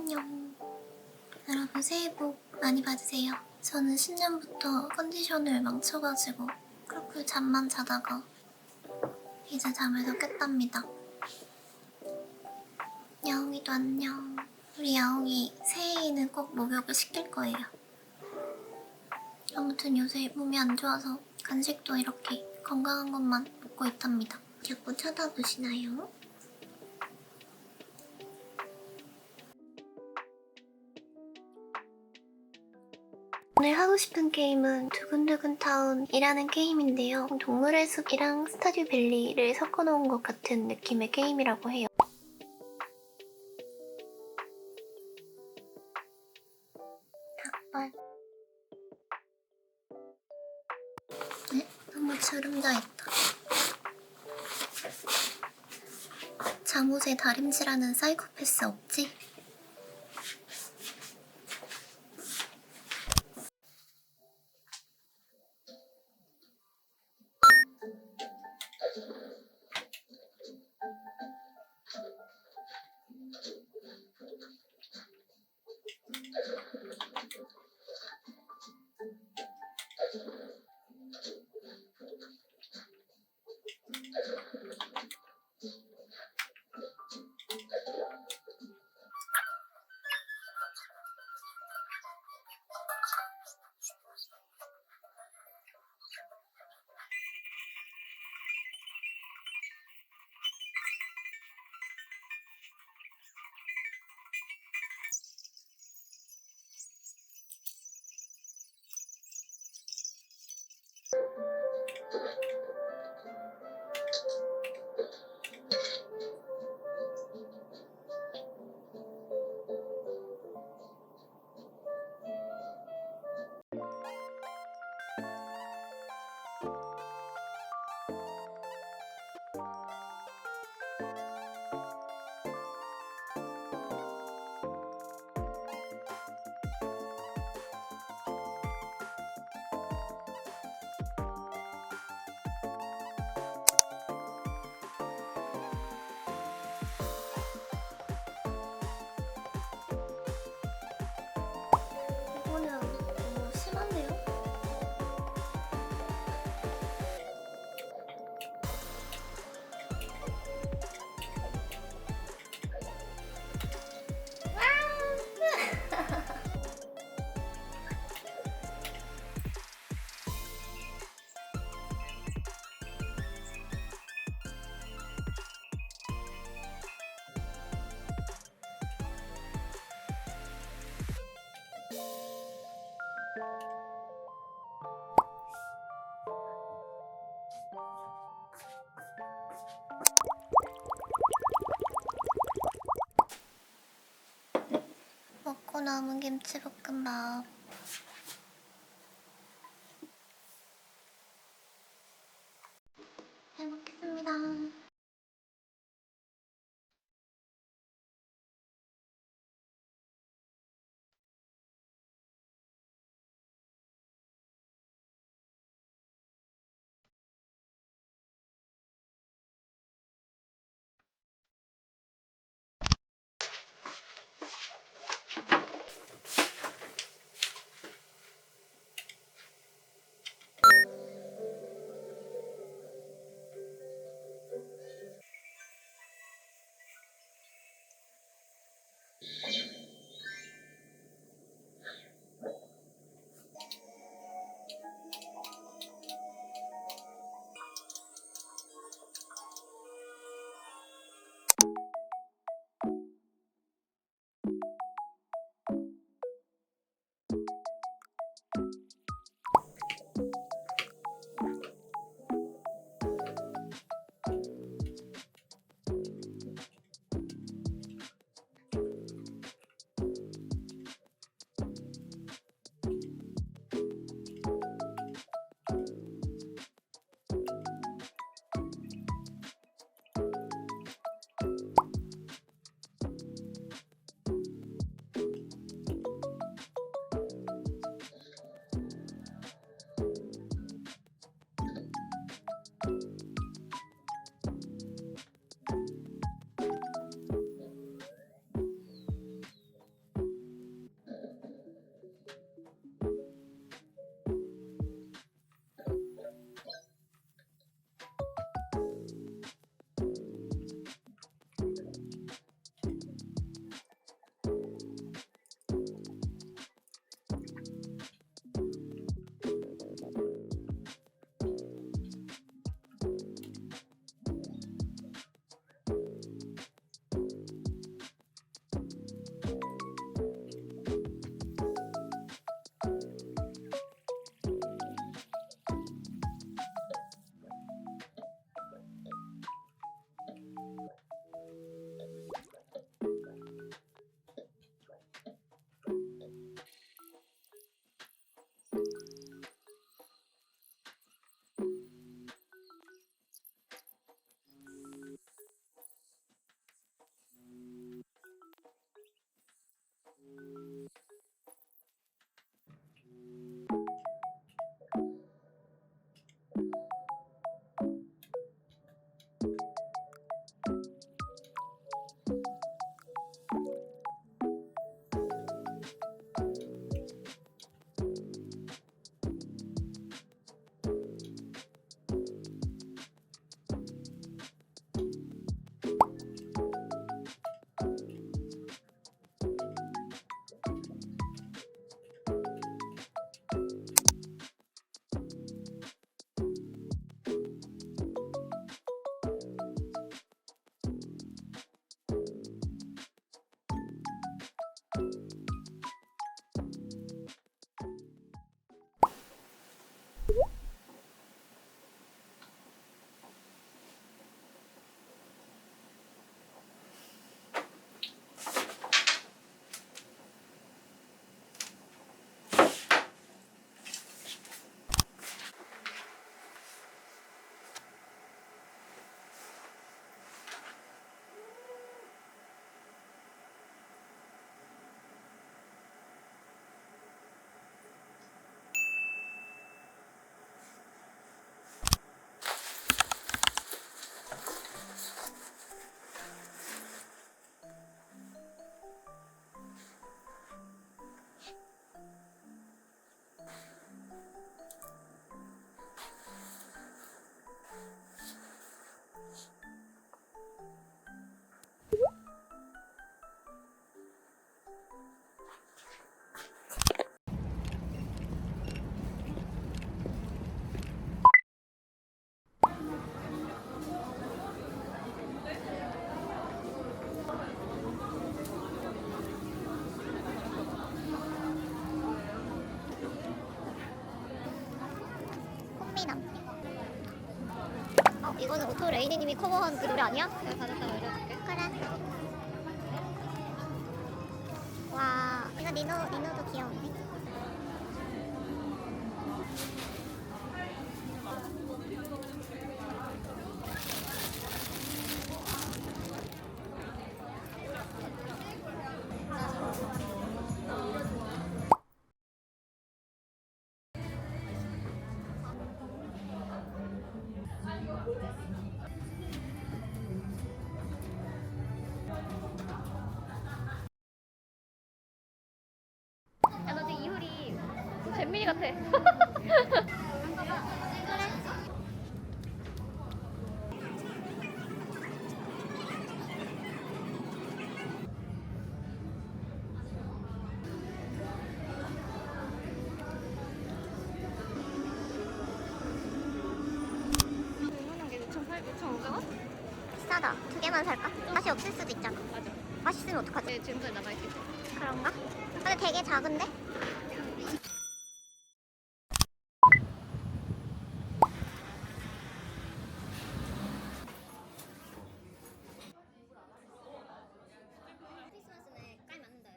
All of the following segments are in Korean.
안녕. 여러분 새해 복 많이 받으세요. 저는 신년부터 컨디션을 망쳐가지고 그렇게 잠만 자다가 이제 잠에서 깼답니다. 야옹이도 안녕. 우리 야옹이 새해에는 꼭 목욕을 시킬 거예요. 아무튼 요새 몸이 안 좋아서 간식도 이렇게 건강한 것만 먹고 있답니다. 자꾸 쳐다보시나요? 오늘 하고 싶은 게임은 두근두근 타운이라는 게임인데요. 동물의 숲이랑 스타듀 밸리를 섞어놓은 것 같은 느낌의 게임이라고 해요. 닭발. 너무 주름져있다. 잠옷에 다림질하는 사이코패스 없지? 이거는 너무 심한데요? 먹고 남은 김치볶음밥. 잘 먹겠습니다. 꽃미남. 이거는 오토 레이니님이 커버한 그 노래 아니야? 내가 가져다가 올려줄게. 그래. 와, 이거 니노도 귀여운데? 야, 너 지금 이효리 잼민이 같아. 이만한 게 6,500원? 비싸다. 두 개만 살까? 맛이 없을 수도 있잖아. 맞아. 맛있으면 어떡하지? 네, 지금까지 나가있지. 그런가? 근데 되게 작은데? 크리스마스에 깔 맞는다.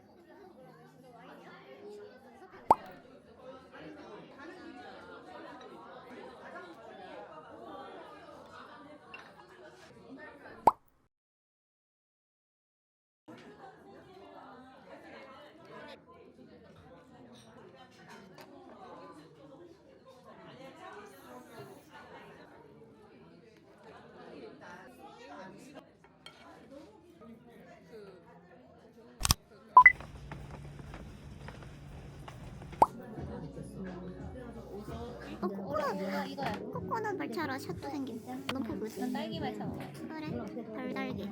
이거야. 코코넛 말차로 샷도 생긴. 너무 보고 있어. 딸기 말차 먹어. 그래. 달달기.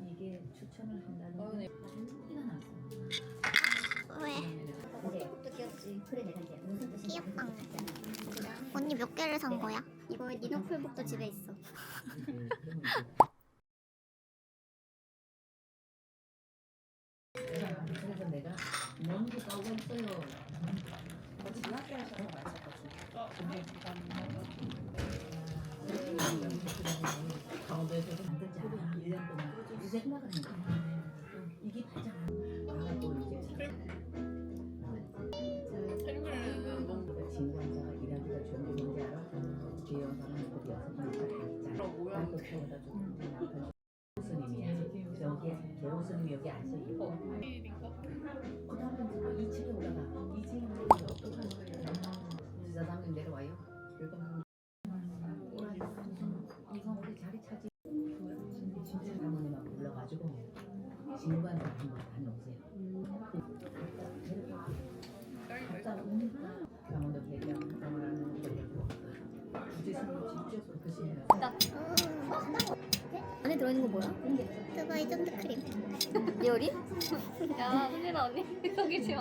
이게 추천을 한다는 게 티가 났어. 왜? 이것도 귀엽지. 그래 내가 이제 무슨 뜻인지 귀엽다. 언니 몇 개를 산 거야? 이거 니노 풀북도 집에 있어. 그래서 내가 너무 까먹었어요. 강원도에서도 만들지 않아. 1년 동안 이제 생각을 했는데 이게 가장 나하고 이제 진관자가 일하기가 좋은 게 뭔지 알아? 뒤에 영상은 그 여성이니까 다 있잖아. 나도 태워다 주고 남편 교수님이야. 여기 교수님이 여기 앉아 있고 그 다음에 2층에 올라가. 2층에 올라가 어떡하는 거예요? 지사장님 내려와요. 그러니까 이거 우리 자리 차지. 진짜 사모님하고 불러가지고 진관자 한번 다녀오세요. 갔다 오니까 강원도 대장 강원하는 거고 주제수로 직접 드시면 안에 들어있는 거 뭐야? 두바이 쫀득 크림. 리얼이? 야, 훈련아 언니 속이지 마.